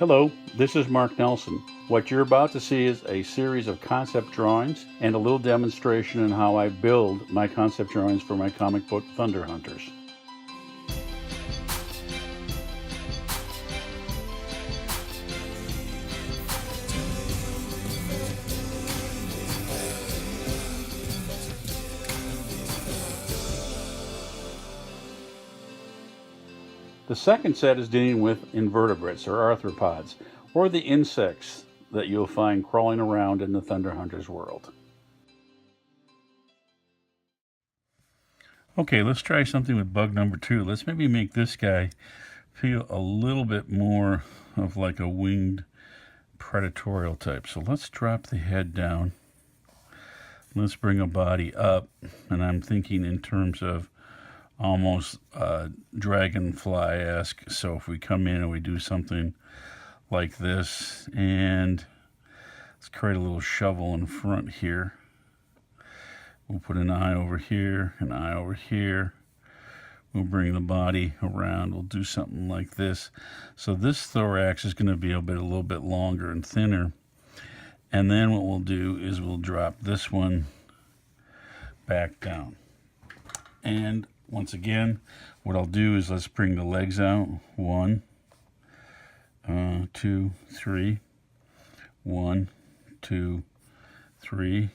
Hello, this is Mark Nelson. What you're about to see is a series of concept drawings and a little demonstration on how I build my concept drawings for my comic book Thunder Hunters. The second set is dealing with invertebrates or arthropods, or the insects that you'll find crawling around in the Thunder Hunters world. Okay, let's try something with bug number 2. Let's maybe make this guy feel a little bit more of like a winged predatorial type. So let's drop the head down. Let's bring a body up, and I'm thinking in terms of almost dragonfly-esque. So if we come in and we do something like this, and let's create a little shovel in front here. We'll put an eye over here, an eye over here. We'll bring the body around. We'll do something like this. So this thorax is going to be a little bit longer and thinner. And then what we'll do is we'll drop this one back down. And once again, what I'll do is let's bring the legs out. 1, 2, 3. 1, 2, 3.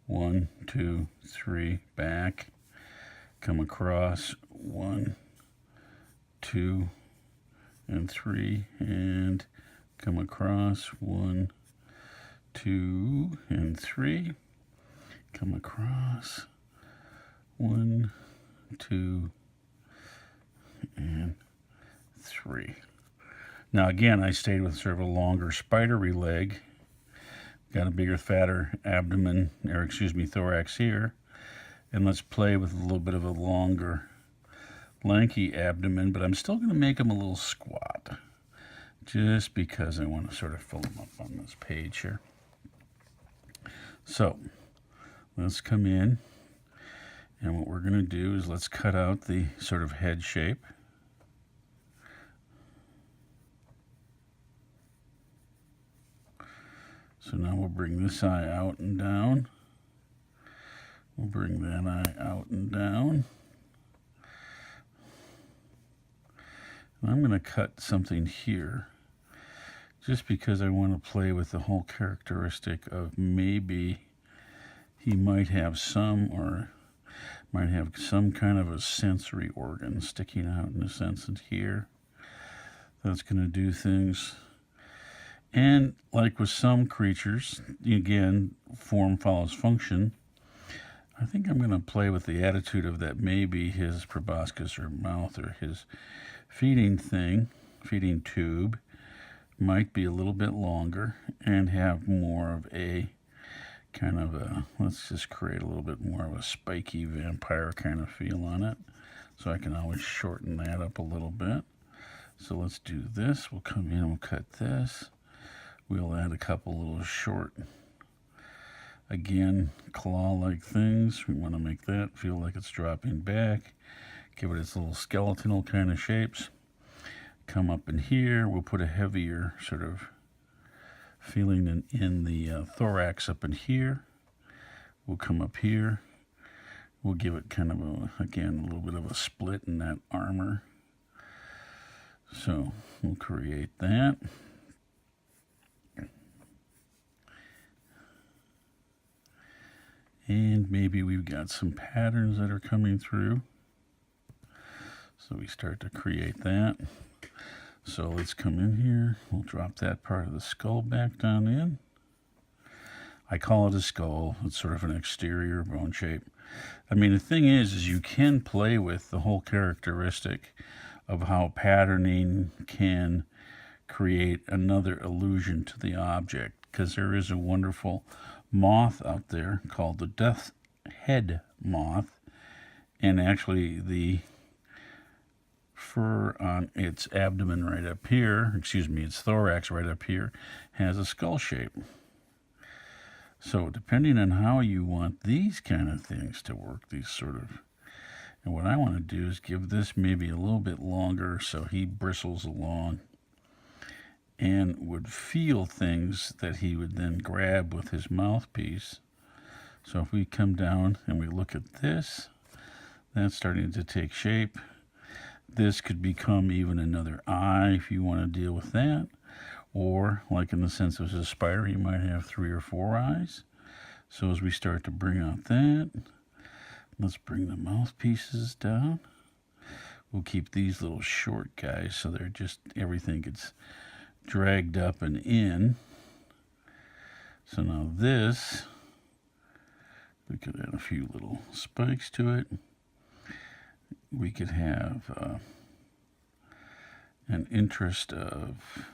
1, 2, 3. Back. Come across. 1, 2, and 3. And come across. 1, 2, and 3. Come across. 1, 2, and 3. Now again, I stayed with sort of a longer spidery leg. Got a bigger, fatter abdomen, or thorax here. And let's play with a little bit of a longer, lanky abdomen, but I'm still going to make him a little squat, just because I want to sort of fill him up on this page here. So let's come in. And what we're going to do is let's cut out the sort of head shape. So now we'll bring this eye out and down. We'll bring that eye out and down. And I'm going to cut something here, just because I want to play with the whole characteristic of maybe he might have some kind of a sensory organ sticking out in a sense in here. That's going to do things. And like with some creatures, again, form follows function. I think I'm going to play with the attitude of that maybe his proboscis or mouth or his feeding tube might be a little bit longer and have more of a kind of a, let's just create a little bit more of a spiky vampire kind of feel on it. So I can always shorten that up a little bit. So let's do this. We'll come in and we'll cut this. We'll add a couple little short, again, claw-like things. We want to make that feel like it's dropping back. Give it its little skeletal kind of shapes. Come up in here. We'll put a heavier sort of feeling in the thorax up in here. We'll come up here. We'll give it kind of again, a little bit of a split in that armor. So we'll create that. And maybe we've got some patterns that are coming through. So we start to create that. So let's come in here. We'll drop that part of the skull back down in. I call it a skull. It's sort of an exterior bone shape. I mean, the thing is you can play with the whole characteristic of how patterning can create another illusion to the object, because there is a wonderful moth out there called the death head moth, and actually the fur on its abdomen right up here, its thorax right up here, has a skull shape. So depending on how you want these kind of things to work, these sort of, and what I want to do is give this maybe a little bit longer so he bristles along and would feel things that he would then grab with his mouthpiece. So if we come down and we look at this, that's starting to take shape. This could become even another eye if you want to deal with that. Or, like in the sense of a spider, you might have 3 or 4 eyes. So as we start to bring out that, let's bring the mouthpieces down. We'll keep these little short guys so they're just, everything gets dragged up and in. So now this, we could add a few little spikes to it. We could have an interest of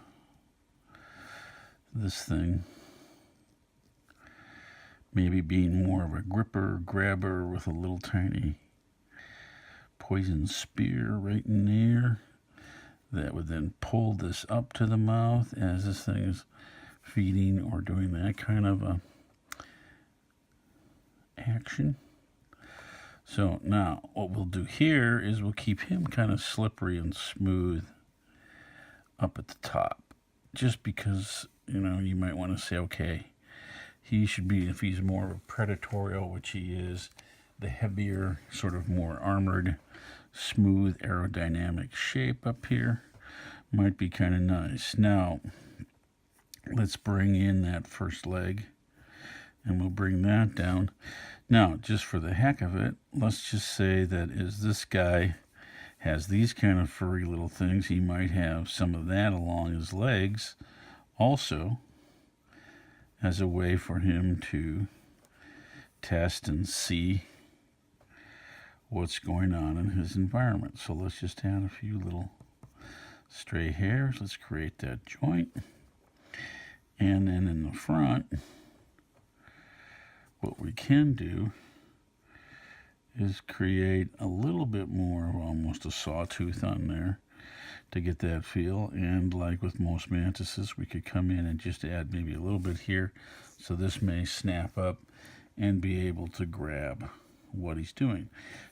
this thing maybe being more of a gripper, grabber with a little tiny poison spear right in there that would then pull this up to the mouth as this thing is feeding or doing that kind of a action. So now what we'll do here is we'll keep him kind of slippery and smooth up at the top, just because, you know, you might want to say, okay, he should be, if he's more of a predatorial, which he is, the heavier, sort of more armored, smooth, aerodynamic shape up here might be kind of nice. Now, let's bring in that first leg, and we'll bring that down. Now, just for the heck of it, let's just say that as this guy has these kind of furry little things, he might have some of that along his legs also, as a way for him to test and see what's going on in his environment. So let's just add a few little stray hairs. Let's create that joint. And then in the front, what we can do is create a little bit more of almost a sawtooth on there to get that feel. And like with most mantises, we could come in and just add maybe a little bit here, so this may snap up and be able to grab what he's doing.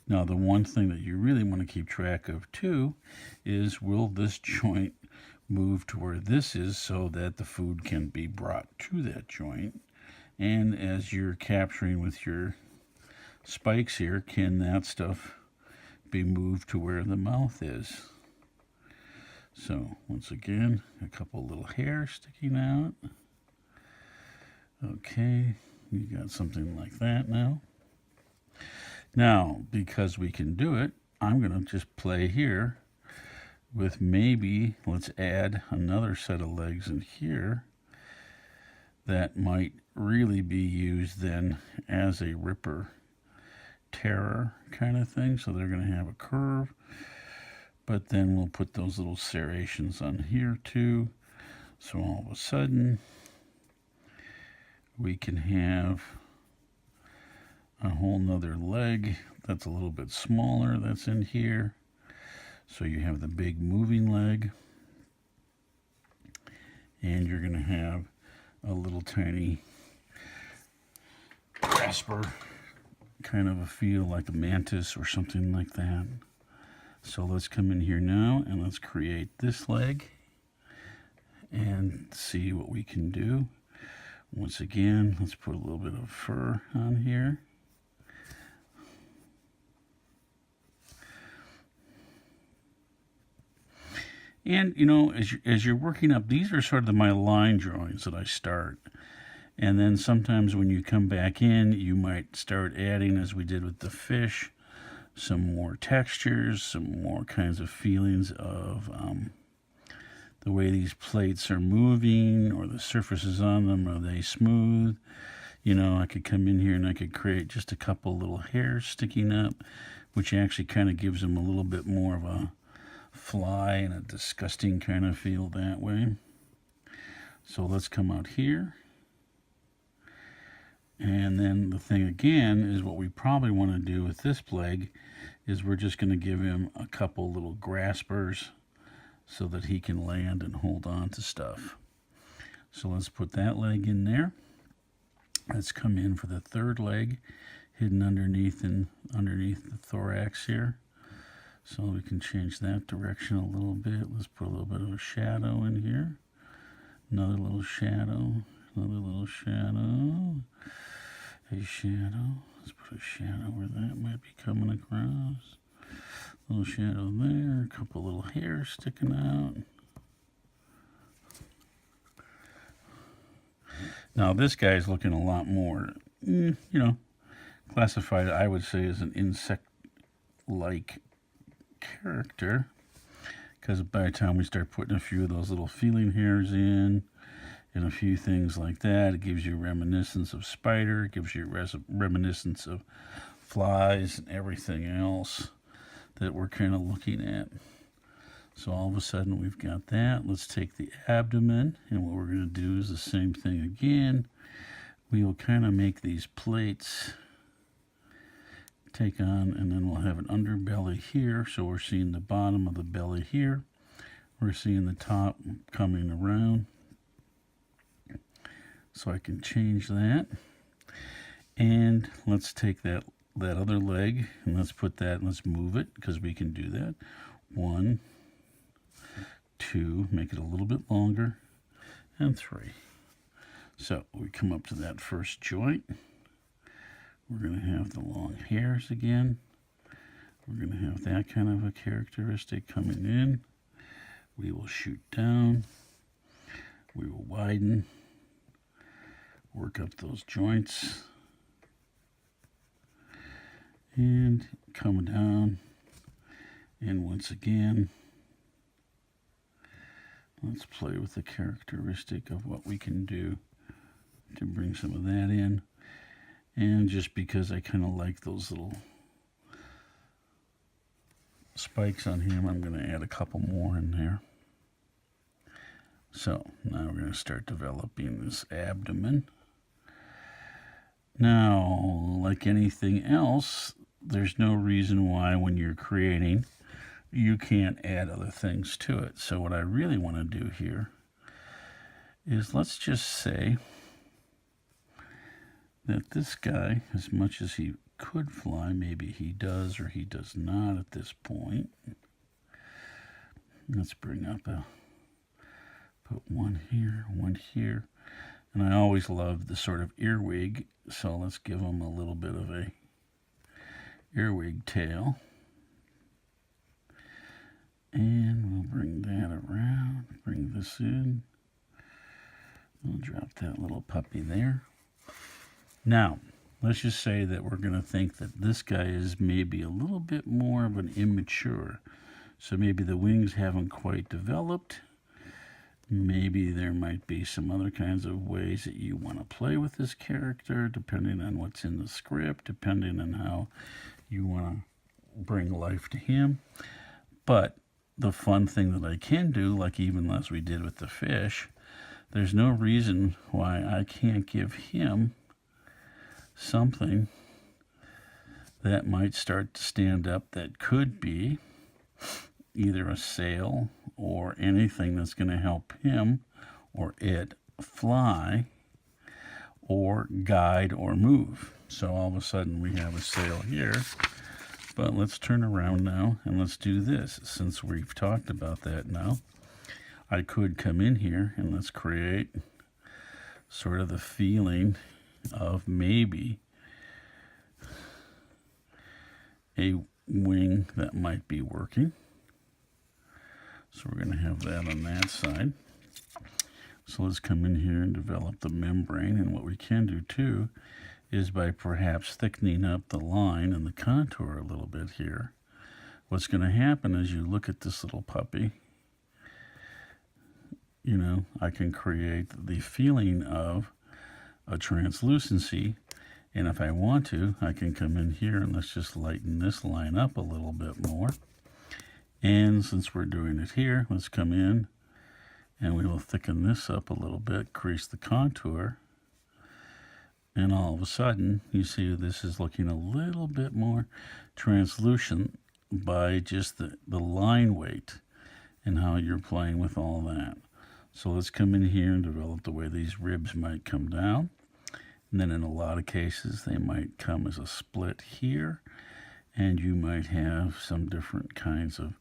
Now, the one thing that you really want to keep track of too is, will this joint move to where this is so that the food can be brought to that joint? And as you're capturing with your spikes here, can that stuff be moved to where the mouth is? So once again, a couple little hairs sticking out. Okay, you got something like that now. Now, because we can do it, I'm going to just play here with maybe, let's add another set of legs in here that might really be used then as a ripper terror kind of thing. So they're going to have a curve, but then we'll put those little serrations on here too. So all of a sudden we can have a whole nother leg that's a little bit smaller that's in here. So you have the big moving leg, and you're going to have a little tiny grasper kind of a feel like a mantis or something like that. So let's come in here now and let's create this leg and see what we can do. Once again, let's put a little bit of fur on here. And, you know, as you're working up, these are sort of my line drawings that I start. And then sometimes when you come back in, you might start adding, as we did with the fish, some more textures, some more kinds of feelings of the way these plates are moving, or the surfaces on them, are they smooth? You know, I could come in here and I could create just a couple little hairs sticking up, which actually kind of gives them a little bit more of a fly and a disgusting kind of feel that way. So let's come out here. And then the thing again is, what we probably want to do with this leg is we're just going to give him a couple little graspers so that he can land and hold on to stuff. So let's put that leg in there. Let's come in for the third leg, hidden underneath the thorax here. So we can change that direction a little bit. Let's put a little bit of a shadow in here. Another little shadow, another little shadow, a shadow. Let's put a shadow where that might be coming across. Little shadow there, a couple little hairs sticking out. Now this guy's looking a lot more, you know, classified, I would say, as an insect-like character. Because by the time we start putting a few of those little feeling hairs in and a few things like that, it gives you reminiscence of spider, it gives you reminiscence of flies and everything else that we're kind of looking at. So all of a sudden we've got that. Let's take the abdomen, and what we're going to do is the same thing again. We will kind of make these plates take on, and then we'll have an underbelly here, so we're seeing the bottom of the belly here. We're seeing the top coming around. So I can change that. And let's take that other leg, and let's put that, let's move it, because we can do that. 1, 2, make it a little bit longer, and 3. So we come up to that first joint. We're going to have the long hairs again. We're going to have that kind of a characteristic coming in. We will shoot down. We will widen. Work up those joints. And come down. And once again, let's play with the characteristic of what we can do to bring some of that in. And just because I kind of like those little spikes on him, I'm going to add a couple more in there. So now we're going to start developing this abdomen. Now, like anything else, there's no reason why when you're creating, you can't add other things to it. So what I really want to do here is, let's just say that this guy, as much as he could fly, maybe he does or he does not at this point. Let's bring up put one here. And I always love the sort of earwig, so let's give him a little bit of a earwig tail. And we'll bring that around, bring this in. We'll drop that little puppy there. Now, let's just say that we're going to think that this guy is maybe a little bit more of an immature. So maybe the wings haven't quite developed. Maybe there might be some other kinds of ways that you want to play with this character, depending on what's in the script, depending on how you want to bring life to him. But the fun thing that I can do, like even as we did with the fish, there's no reason why I can't give him something that might start to stand up that could be either a sail or anything that's going to help him or it fly or guide or move. So all of a sudden we have a sail here. But let's turn around now and let's do this. Since we've talked about that now, I could come in here and let's create sort of the feeling of maybe a wing that might be working. So we're going to have that on that side. So let's come in here and develop the membrane. And what we can do too is by perhaps thickening up the line and the contour a little bit here. What's going to happen is you look at this little puppy, you know, I can create the feeling of a translucency. And if I want to, I can come in here and let's just lighten this line up a little bit more. And since we're doing it here, let's come in and we will thicken this up a little bit, crease the contour. And all of a sudden, you see this is looking a little bit more translucent by just the line weight and how you're playing with all that. So let's come in here and develop the way these ribs might come down. And then in a lot of cases, they might come as a split here. And you might have some different kinds of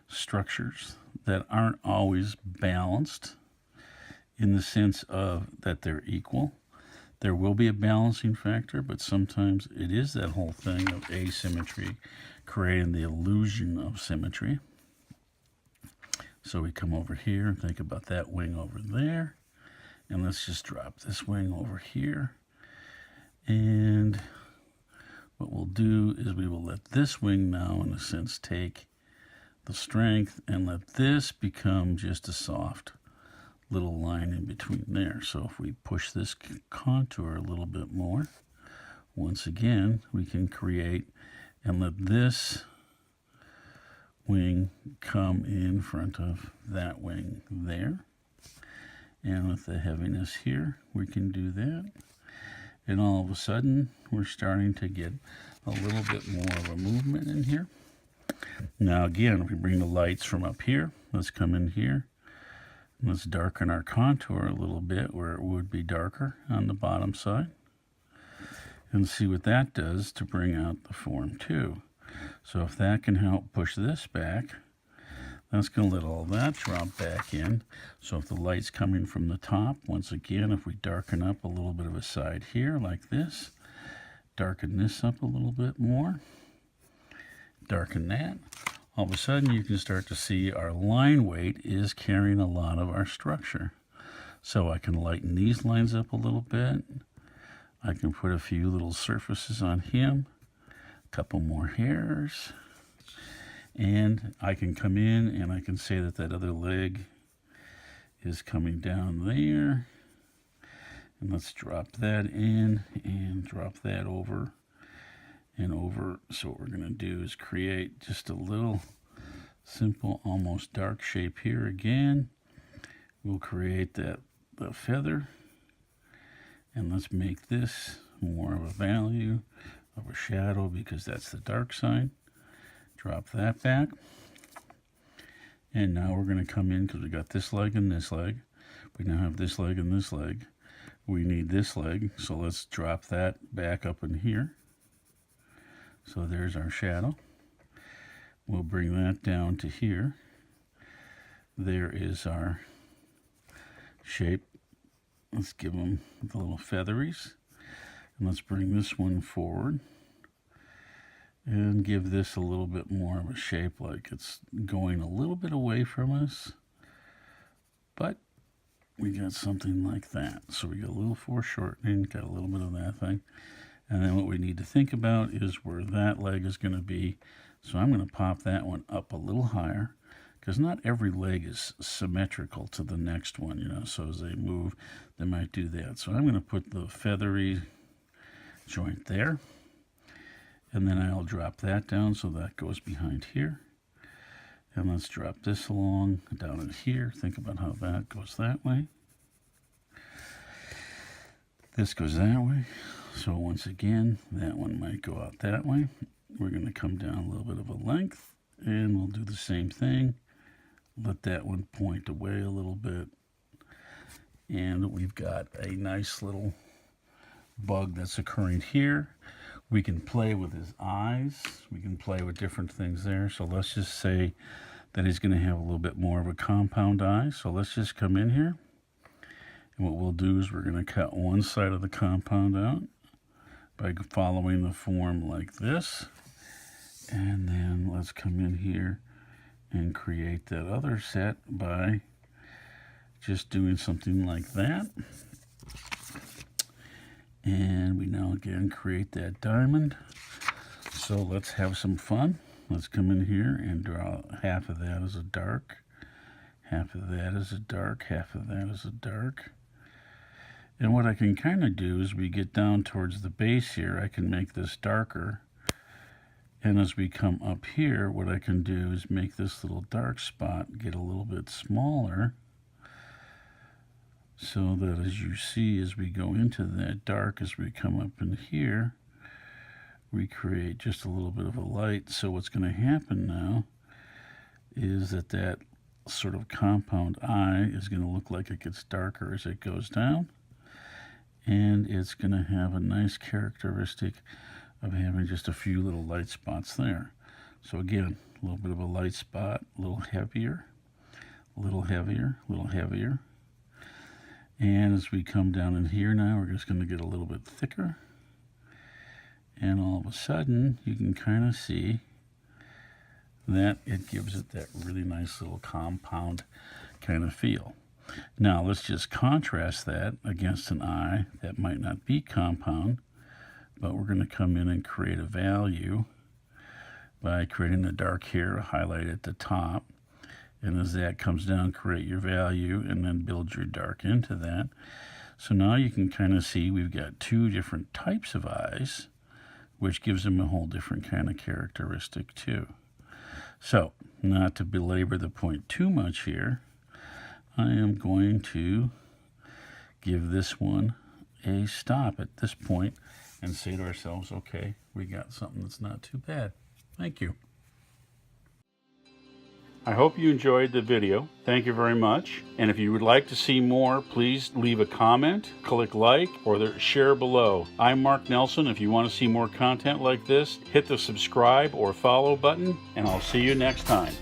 structures that aren't always balanced in the sense of that they're equal. There will be a balancing factor, but sometimes it is that whole thing of asymmetry creating the illusion of symmetry. So we come over here and think about that wing over there. And let's just drop this wing over here. And what we'll do is we will let this wing now, in a sense, take the strength and let this become just a soft little line in between there. So if we push this contour a little bit more, once again, we can create and let this wing come in front of that wing there. And with the heaviness here, we can do that. And all of a sudden, we're starting to get a little bit more of a movement in here. Now again, if we bring the lights from up here, let's come in here. Let's darken our contour a little bit where it would be darker on the bottom side. And see what that does to bring out the form too. So if that can help push this back, that's going to let all that drop back in. So if the light's coming from the top, once again, if we darken up a little bit of a side here like this, darken this up a little bit more, darken that, all of a sudden you can start to see our line weight is carrying a lot of our structure. So I can lighten these lines up a little bit. I can put a few little surfaces on him, a couple more hairs, and I can come in and I can say that that other leg is coming down there. And let's drop that in and drop that over and over. So what we're going to do is create just a little simple, almost dark shape here again. We'll create the feather, and let's make this more of a value of a shadow because that's the dark side. Drop that back. And now we're going to come in because we got this leg and this leg. We now have this leg and this leg. We need this leg, so let's drop that back up in here. So there's our shadow. We'll bring that down to here. There is our shape. Let's give them the little featheries. And let's bring this one forward and give this a little bit more of a shape, like it's going a little bit away from us. But we got something like that. So we got a little foreshortening, got a little bit of that thing. And then what we need to think about is where that leg is going to be. So I'm going to pop that one up a little higher because not every leg is symmetrical to the next one, you know. So as they move, they might do that. So I'm going to put the feathery joint there. And then I'll drop that down so that goes behind here. And let's drop this along down in here. Think about how that goes that way. This goes that way. So once again, that one might go out that way. We're going to come down a little bit of a length, and we'll do the same thing. Let that one point away a little bit. And we've got a nice little bug that's occurring here. We can play with his eyes. We can play with different things there. So let's just say that he's going to have a little bit more of a compound eye. So let's just come in here. And what we'll do is we're going to cut one side of the compound out by following the form like this. And then let's come in here and create that other set by just doing something like that. And we now again create that diamond. So let's have some fun. Let's come in here and draw half of that as a dark, half of that as a dark, half of that as a dark. And what I can kind of do is we get down towards the base here, I can make this darker. And as we come up here, what I can do is make this little dark spot get a little bit smaller. So that as you see, as we go into that dark, as we come up in here, we create just a little bit of a light. So what's going to happen now is that that sort of compound eye is going to look like it gets darker as it goes down. And it's going to have a nice characteristic of having just a few little light spots there. So again, a little bit of a light spot, a little heavier, a little heavier, a little heavier. And as we come down in here now, we're just going to get a little bit thicker. And all of a sudden, you can kind of see that it gives it that really nice little compound kind of feel. Now, let's just contrast that against an eye that might not be compound, but we're going to come in and create a value by creating a dark here, a highlight at the top. And as that comes down, create your value and then build your dark into that. So now you can kind of see we've got two different types of eyes, which gives them a whole different kind of characteristic too. So, not to belabor the point too much here, I am going to give this one a stop at this point and say to ourselves, okay, we got something that's not too bad. Thank you. I hope you enjoyed the video. Thank you very much. And if you would like to see more, please leave a comment, click like, or share below. I'm Mark Nelson. If you want to see more content like this, hit the subscribe or follow button, and I'll see you next time.